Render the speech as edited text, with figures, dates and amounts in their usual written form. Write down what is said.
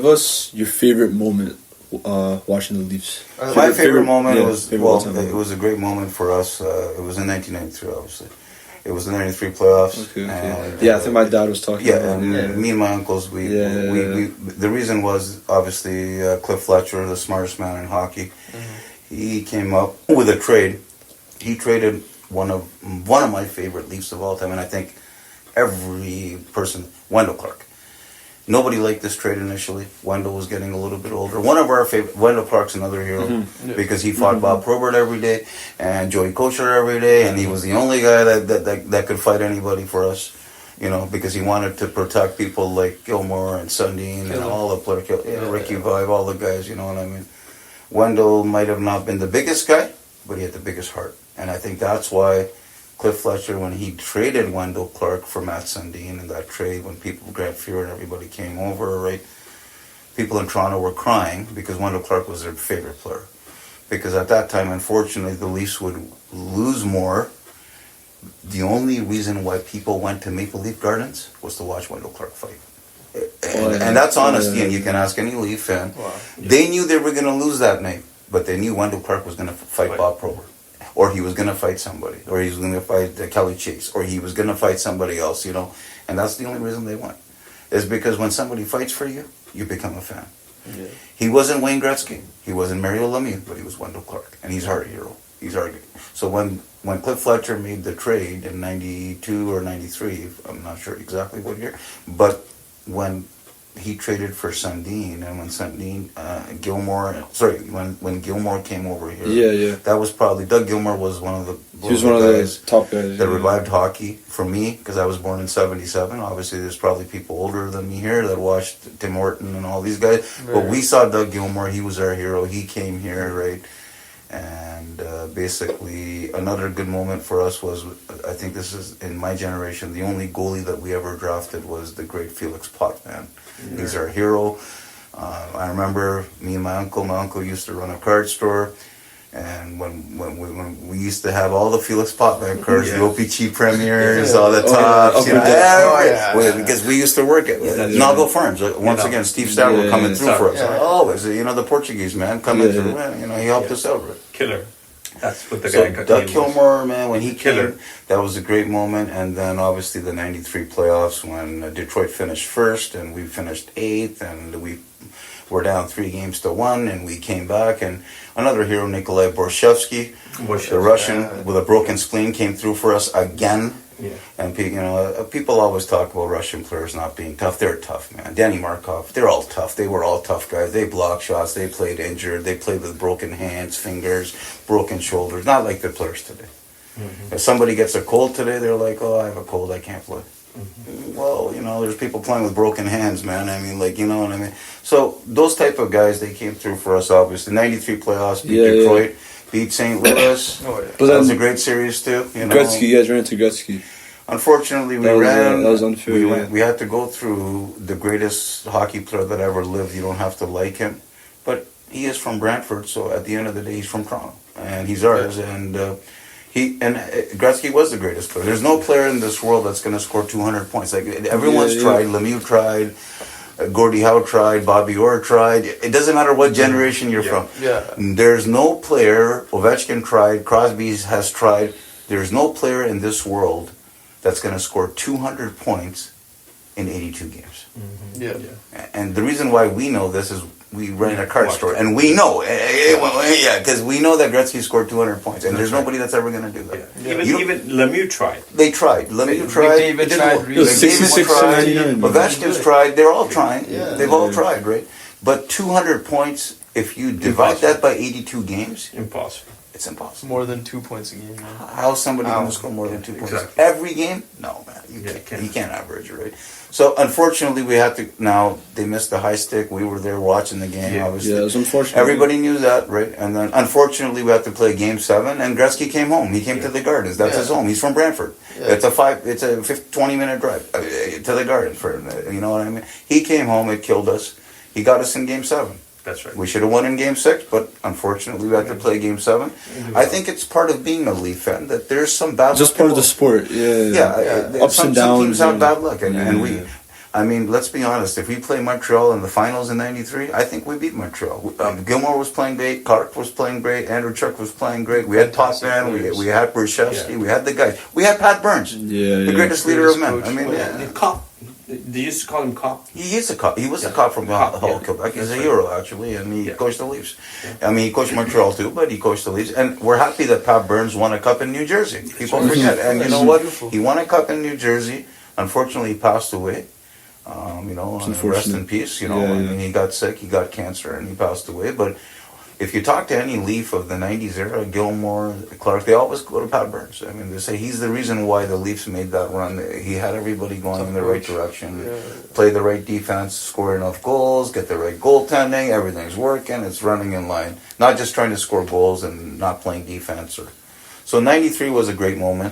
Give us your favorite moment watching the Leafs. My favorite moment was, it was a great moment for us. It was in 1993, obviously. It was the 93 playoffs. Okay. And, I think my dad was talking about it. Me and my uncles, we the reason was, obviously, Cliff Fletcher, the smartest man in hockey. Mm-hmm. He came up with a trade. He traded one of my favorite Leafs of all time, and I think every person, Wendel Clark. Nobody liked this trade initially. Wendel was getting a little bit older. One of our favorite, Wendel Clark's another hero because he fought Bob Probert every day and Joey Kocur every day, and he was the only guy that could fight anybody for us, because he wanted to protect people like Gilmour and Sundin and all the players, Ricky Vibe, all the guys, you know what I mean. Wendel might have not been the biggest guy, but he had the biggest heart, and I think that's why Cliff Fletcher, when he traded Wendel Clark for Matt Sundin in that trade, when people, Grant Fuhr and everybody came over, right? People in Toronto were crying because Wendel Clark was their favorite player. Because at that time, unfortunately, the Leafs would lose more. The only reason why people went to Maple Leaf Gardens was to watch Wendel Clark fight. And that's honesty, and you can ask any Leaf fan. Wow. They knew they were going to lose that night, but they knew Wendel Clark was going to fight Bob Probert. Or he was going to fight somebody, or he was going to fight Kelly Chase, or he was going to fight somebody else, And that's the only reason they went. Is because when somebody fights for you, you become a fan. Yeah. He wasn't Wayne Gretzky. He wasn't Mario Lemieux, but he was Wendel Clark. And he's our hero. He's our... So when Cliff Fletcher made the trade in 92 or 93, I'm not sure exactly what year, but when he traded for Sundin, and when when Gilmour came over here, that was probably, Doug Gilmour was one of the top guys that revived hockey for me, because I was born in 77. Obviously there's probably people older than me here that watched Tim Horton and all these guys, but we saw Doug Gilmour. He was our hero. He came here, right? And basically another good moment for us was, I think this is, in my generation, the only goalie that we ever drafted was the great Felix Potvin. He's our hero. I remember me and my uncle used to run a card store, and when we used to have all the Felix Potvin cards, the OPG Premiers, all the tops, because we used to work at Novel Farms. Once again, Steve Stavro coming through for us. Always, the Portuguese man coming through. He helped us out. Killer. That's what the guy got. Doug Gilmour, man, when he came, that was a great moment. And then obviously the 93 playoffs when Detroit finished first and we finished 8th, and we were down 3-1, and we came back. And another hero, Nikolai Borshevsky, the Russian with a broken spleen, came through for us again. Yeah. And people always talk about Russian players not being tough. They're tough, man. Danny Markov, they're all tough. They were all tough guys. They blocked shots. They played injured. They played with broken hands, fingers, broken shoulders. Not like the players today. Mm-hmm. If somebody gets a cold today, they're like, "Oh, I have a cold. I can't play." Mm-hmm. Well, there's people playing with broken hands, man. I mean, you know what I mean? So those type of guys, they came through for us, obviously. 93 playoffs, beat Detroit, beat St. Louis. But that was a great series, too. Gretzky, you guys ran into Gretzky. Unfortunately, that was unfair. We had to go through the greatest hockey player that ever lived. You don't have to like him, but he is from Brantford. So at the end of the day, he's from Toronto, and he's ours. And Gretzky was the greatest player. There's no player in this world that's going to score 200 points. Like everyone's tried. Lemieux tried. Gordie Howe tried. Bobby Orr tried. It doesn't matter what generation you're from. Yeah. There's no player. Ovechkin tried. Crosby has tried. There's no player in this world that's going to score 200 points in 82 games. Mm-hmm. Yeah. And the reason why we know this is we ran a card store, and we know, because we know that Gretzky scored 200 points, and there's nobody that's ever going to do that. Yeah. Even Lemieux tried. They tried. Lemieux tried. David tried. Ovechkin's tried. They're all trying. Yeah. They've all tried, right? But 200 points, if you divide that by 82 games, impossible. It's impossible. More than 2 points a game. Man. How's somebody going to score more than 2 points every game? No, man. You can't average it, right? So, unfortunately, we had to... Now, they missed the high stick. We were there watching the game, obviously. Yeah, it was unfortunate. Everybody knew that, right? And then, unfortunately, we had to play Game 7, and Gretzky came home. He came to the Gardens. That's his home. He's from Brantford. Yeah. It's a 20-minute drive to the Gardens. You know what I mean? He came home. It killed us. He got us in Game 7. That's right. We should have won in Game 6, but unfortunately we had to play Game 7. I think it's part of being a Leaf fan that there's some bad luck. Just part of the sport, Ups and downs. Some teams have bad luck, and I mean, let's be honest. If we play Montreal in the finals in '93, I think we beat Montreal. Gilmour was playing great. Clark was playing great. Andrew Chuck was playing great. We had Potvin. We had Brzezinski. We had the guys. We had Pat Burns, the greatest leader of men. I mean, The cop. They used to call him cop. He is a cop. He was a cop from Hull, Quebec. He's a hero, actually, and he coached the Leafs. I mean, he coached Montreal too, but he coached the Leafs. And we're happy that Pat Burns won a cup in New Jersey. People forget. And you know what? He won a cup in New Jersey. Unfortunately, he passed away. Rest in peace. I mean, he got sick. He got cancer, and he passed away. But if you talk to any Leaf of the '90s era, Gilmour, Clark, they always go to Pat Burns. I mean, they say he's the reason why the Leafs made that run. He had everybody going in the right direction, play the right defense, score enough goals, get the right goaltending. Everything's working. It's running in line. Not just trying to score goals and not playing defense. So '93 was a great moment.